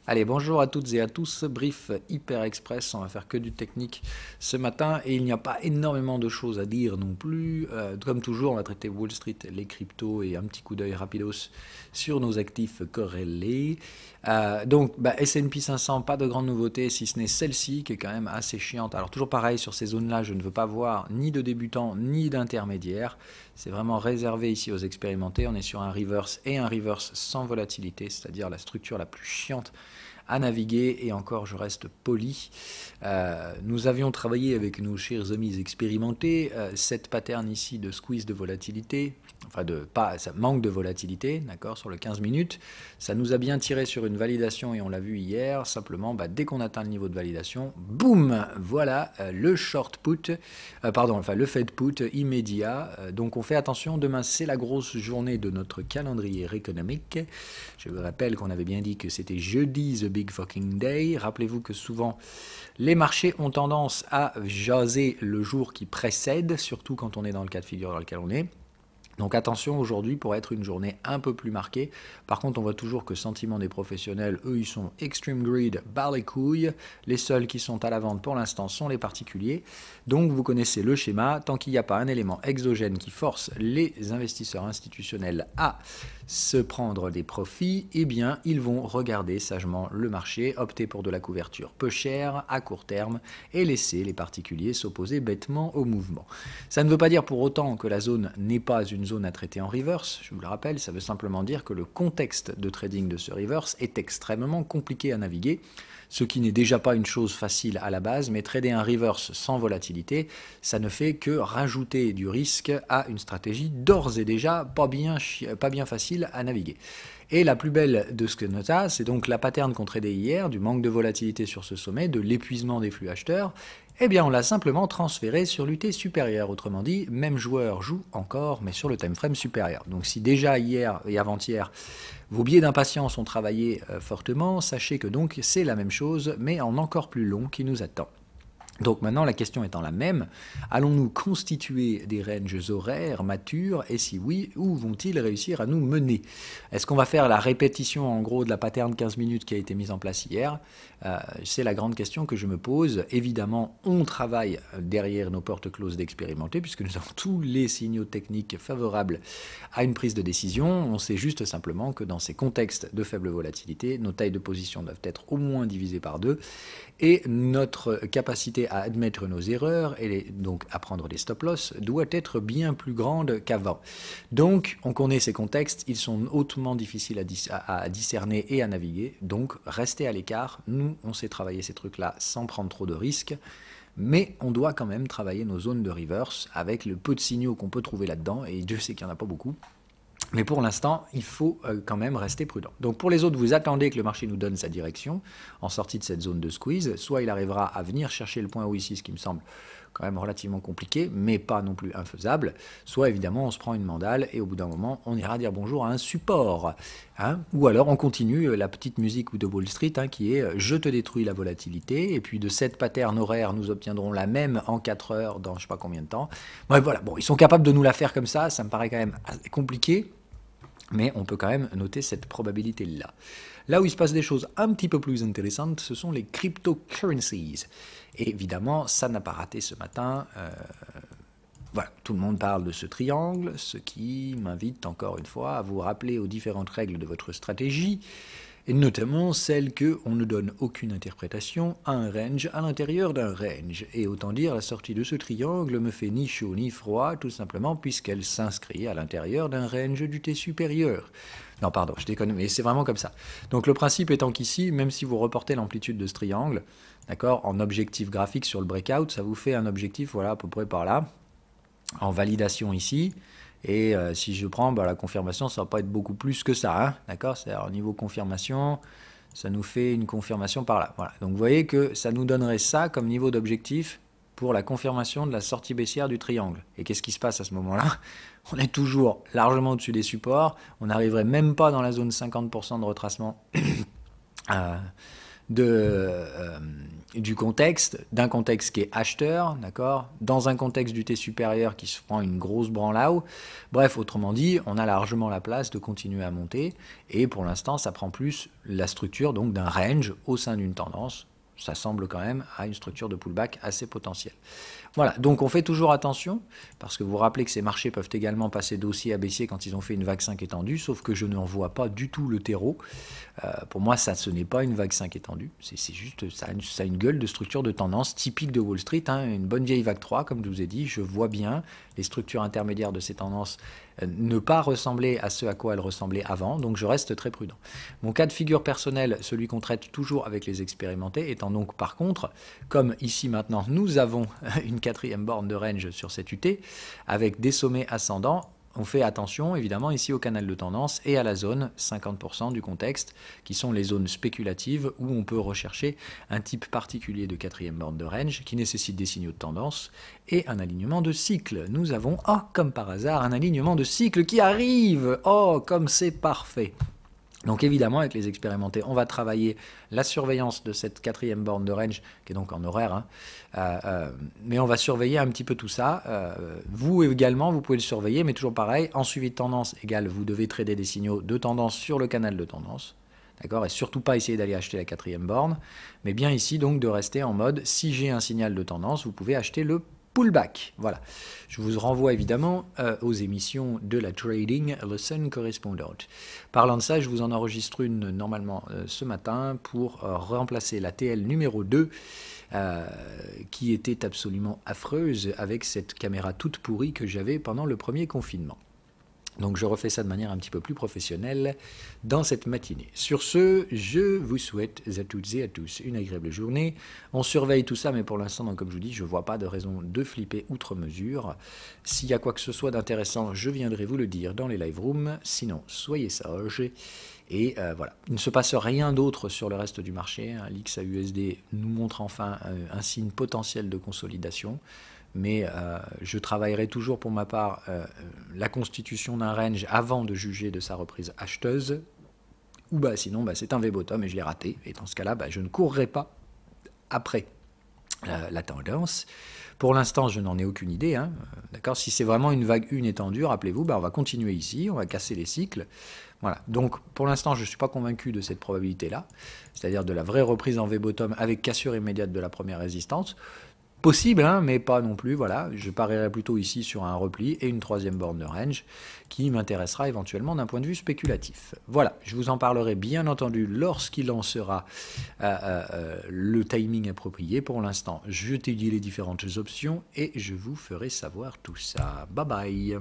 Allez, bonjour à toutes et à tous, brief hyper express, on va faire que du technique ce matin et il n'y a pas énormément de choses à dire non plus. Comme toujours, on va traiter Wall Street, les cryptos et un petit coup d'œil rapidos sur nos actifs corrélés. S&P 500, pas de grande nouveauté si ce n'est celle-ci qui est quand même assez chiante. Alors toujours pareil, sur ces zones-là, je ne veux pas voir ni de débutants ni d'intermédiaires. C'est vraiment réservé ici aux expérimentés. On est sur un reverse et un reverse sans volatilité, c'est-à-dire la structure la plus chiante à naviguer, et encore je reste poli. Nous avions travaillé avec nos chers amis expérimentés cette pattern ici de squeeze de volatilité, enfin ça manque de volatilité, d'accord, sur le 15 minutes. Ça nous a bien tiré sur une validation et on l'a vu hier. Simplement, dès qu'on atteint le niveau de validation, boum, voilà le short put, le Fed put immédiat. Donc on fait attention, demain c'est la grosse journée de notre calendrier économique. Je vous rappelle qu'on avait bien dit que c'était jeudi the big fucking day. Rappelez-vous que souvent les marchés ont tendance à jaser le jour qui précède, surtout quand on est dans le cas de figure dans lequel on est. Donc attention aujourd'hui pour être une journée un peu plus marquée. Par contre, on voit toujours que sentiment des professionnels, eux, ils sont extreme greed, bas les couilles. Les seuls qui sont à la vente pour l'instant sont les particuliers. Donc vous connaissez le schéma. Tant qu'il n'y a pas un élément exogène qui force les investisseurs institutionnels à se prendre des profits, eh bien, ils vont regarder sagement le marché, opter pour de la couverture peu chère, à court terme, et laisser les particuliers s'opposer bêtement au mouvement. Ça ne veut pas dire pour autant que la zone n'est pas une zone à traiter en reverse, je vous le rappelle, ça veut simplement dire que le contexte de trading de ce reverse est extrêmement compliqué à naviguer, ce qui n'est déjà pas une chose facile à la base, mais trader un reverse sans volatilité, ça ne fait que rajouter du risque à une stratégie d'ores et déjà pas bien facile à naviguer. Et la plus belle de ce que nota, c'est donc la pattern qu'on tradait hier, du manque de volatilité sur ce sommet, de l'épuisement des flux acheteurs. Eh bien, on l'a simplement transféré sur l'UT supérieur. Autrement dit, même joueur joue encore, mais sur le time frame supérieur. Donc si déjà hier et avant-hier, vos biais d'impatience ont travaillé fortement, sachez que donc c'est la même chose, mais en encore plus long qui nous attend. Donc maintenant, la question étant la même, allons-nous constituer des ranges horaires matures, et si oui, où vont-ils réussir à nous mener? Est-ce qu'on va faire la répétition en gros de la pattern 15 minutes qui a été mise en place hier? C'est la grande question que je me pose. Évidemment, on travaille derrière nos portes closes d'expérimenter, puisque nous avons tous les signaux techniques favorables à une prise de décision. On sait juste simplement que dans ces contextes de faible volatilité, nos tailles de position doivent être au moins divisées par 2, et notre capacité à admettre nos erreurs et donc à prendre des stop-loss doit être bien plus grande qu'avant. Donc, on connaît ces contextes, ils sont hautement difficiles à discerner et à naviguer, donc restez à l'écart. Nous, on sait travailler ces trucs-là sans prendre trop de risques, mais on doit quand même travailler nos zones de reverse avec le peu de signaux qu'on peut trouver là-dedans, et Dieu sait qu'il n'y en a pas beaucoup. Mais pour l'instant, il faut quand même rester prudent. Donc pour les autres, vous attendez que le marché nous donne sa direction en sortie de cette zone de squeeze. Soit il arrivera à venir chercher le point haut ici, ce qui me semble quand même relativement compliqué, mais pas non plus infaisable. Soit évidemment, on se prend une mandale et au bout d'un moment, on ira dire bonjour à un support. Ou alors on continue la petite musique de Wall Street qui est « je te détruis la volatilité » et puis de cette pattern horaire, nous obtiendrons la même en 4 heures dans je ne sais pas combien de temps. Bref, voilà, bon, ils sont capables de nous la faire comme ça me paraît quand même compliqué. Mais on peut quand même noter cette probabilité-là. Là où il se passe des choses un petit peu plus intéressantes, ce sont les cryptocurrencies. Et évidemment, ça n'a pas raté ce matin. Voilà, tout le monde parle de ce triangle, ce qui m'invite encore une fois à vous rappeler aux différentes règles de votre stratégie, et notamment celle qu'on ne donne aucune interprétation à un range à l'intérieur d'un range. Et autant dire, la sortie de ce triangle me fait ni chaud ni froid, tout simplement puisqu'elle s'inscrit à l'intérieur d'un range du T supérieur. Non, pardon, je déconne, mais c'est vraiment comme ça. Donc le principe étant qu'ici, même si vous reportez l'amplitude de ce triangle, d'accord, en objectif graphique sur le breakout, ça vous fait un objectif, voilà, à peu près par là, en validation ici. Et si je prends la confirmation, ça ne va pas être beaucoup plus que ça, d'accord? C'est-à-dire au niveau confirmation, ça nous fait une confirmation par là. Voilà. Donc vous voyez que ça nous donnerait ça comme niveau d'objectif pour la confirmation de la sortie baissière du triangle. Et qu'est-ce qui se passe à ce moment-là? On est toujours largement au-dessus des supports, on n'arriverait même pas dans la zone 50% de retracement du contexte, d'un contexte qui est acheteur, d'accord, dans un contexte du T supérieur qui se prend une grosse branle-out. Bref, autrement dit, on a largement la place de continuer à monter, et pour l'instant, ça prend plus la structure donc d'un range au sein d'une tendance. Ça semble quand même à une structure de pullback assez potentielle. Voilà, donc on fait toujours attention, parce que vous vous rappelez que ces marchés peuvent également passer d'haussier à baissier quand ils ont fait une vague 5 étendue, sauf que je n'en vois pas du tout le terreau. Pour moi, ce n'est pas une vague 5 étendue, c'est juste, ça a une gueule de structure de tendance typique de Wall Street, hein, une bonne vieille vague 3, comme je vous ai dit. Je vois bien les structures intermédiaires de ces tendances ne pas ressembler à ce à quoi elles ressemblaient avant, donc je reste très prudent. Mon cas de figure personnel, celui qu'on traite toujours avec les expérimentés, étant donc par contre, comme ici maintenant nous avons une 4e borne de range sur cette UT, avec des sommets ascendants, on fait attention évidemment ici au canal de tendance et à la zone 50% du contexte, qui sont les zones spéculatives où on peut rechercher un type particulier de 4e borne de range qui nécessite des signaux de tendance et un alignement de cycle. Nous avons, comme par hasard, un alignement de cycle qui arrive. Comme c'est parfait. Donc évidemment, avec les expérimentés, on va travailler la surveillance de cette 4e borne de range, qui est donc en horaire, hein. Mais on va surveiller un petit peu tout ça. Vous également, vous pouvez le surveiller, mais toujours pareil, en suivi de tendance égale, vous devez trader des signaux de tendance sur le canal de tendance. D'accord, et surtout pas essayer d'aller acheter la 4e borne, mais bien ici donc de rester en mode, si j'ai un signal de tendance, vous pouvez acheter le pullback. Voilà. Je vous renvoie évidemment aux émissions de la Trading Lesson correspondante. Parlant de ça, je vous en enregistre une normalement ce matin pour remplacer la TL numéro 2 qui était absolument affreuse avec cette caméra toute pourrie que j'avais pendant le premier confinement. Donc je refais ça de manière un petit peu plus professionnelle dans cette matinée. Sur ce, je vous souhaite à toutes et à tous une agréable journée. On surveille tout ça, mais pour l'instant, donc, comme je vous dis, je ne vois pas de raison de flipper outre mesure. S'il y a quoi que ce soit d'intéressant, je viendrai vous le dire dans les live rooms. Sinon, soyez sages. Et voilà, il ne se passe rien d'autre sur le reste du marché. L'XAUSD nous montre enfin un signe potentiel de consolidation. Mais je travaillerai toujours pour ma part la constitution d'un range avant de juger de sa reprise acheteuse, ou sinon c'est un V-bottom et je l'ai raté, et dans ce cas-là je ne courrai pas après la tendance. Pour l'instant je n'en ai aucune idée, hein, d'accord. Si c'est vraiment une vague 1 étendue, rappelez-vous, on va continuer ici, on va casser les cycles. Voilà, donc pour l'instant je ne suis pas convaincu de cette probabilité-là, c'est-à-dire de la vraie reprise en V-bottom avec cassure immédiate de la première résistance. Possible, hein, mais pas non plus. Voilà, je parierai plutôt ici sur un repli et une 3e borne de range qui m'intéressera éventuellement d'un point de vue spéculatif. Voilà, je vous en parlerai bien entendu lorsqu'il en sera le timing approprié. Pour l'instant, je t'édie les différentes options et je vous ferai savoir tout ça. Bye bye.